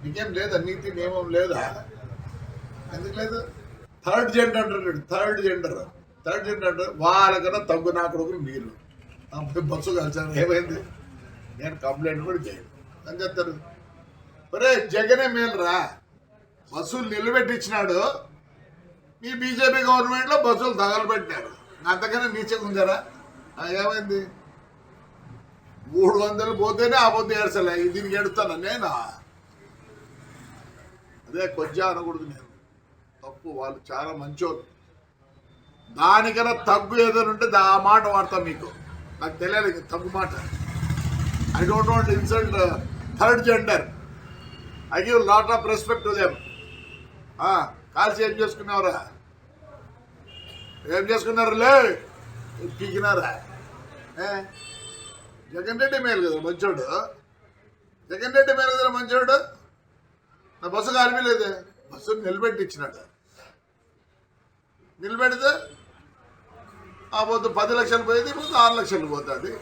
నీకేం లేదా నీతి నియమం లేదా? ఎందుకు లేదు? థర్డ్ జెండర్ అంటారు. థర్డ్ జెండర్ అంటే వాళ్ళకన్నా తగ్గు నా కొడుకులు మీరు బస్సు కలిసాను. ఏమైంది? నేను కంప్లైంట్ కూడా చేయను అని చెప్తారు. ఒరే జగనే మేలురా, బస్సులు నిలబెట్టించినాడు. మీ బీజేపీ గవర్నమెంట్లో బస్సులు తగలబెట్టినారు. అంతకన్నా నీచగా ఉందారా? ఏమైంది? 300 పోతేనే ఆ పొద్దు ఏడ్చలే, దీనికి ఎడుతాను నేను. అదే కొంచెం అనకూడదు నేను, తప్పు. వాళ్ళు చాలా మంచోళ్ళు. దానికన్నా తగ్గు ఏదైనా ఉంటే ఆ మాట వాడతా. మీకు నాకు తెలియదు తగ్గు మాట. I don't want insult third gender. I give lot of respect to them. కాల్సి ఏం చేసుకున్నావురా? ఏం చేసుకున్నారులే? పీకినారా? జగన్ రెడ్డి మేలు కదా మంచోడు. జగన్ రెడ్డి మేలు కదా మంచోడు. నా బస్సు కాలిపోలేదే, బస్సు నిలబెట్టించినాడు. నిలబెడితే ఆ పొద్దు 10 లక్షలు పోయేది, ఇప్పుడు 6 లక్షలు పోతుంది.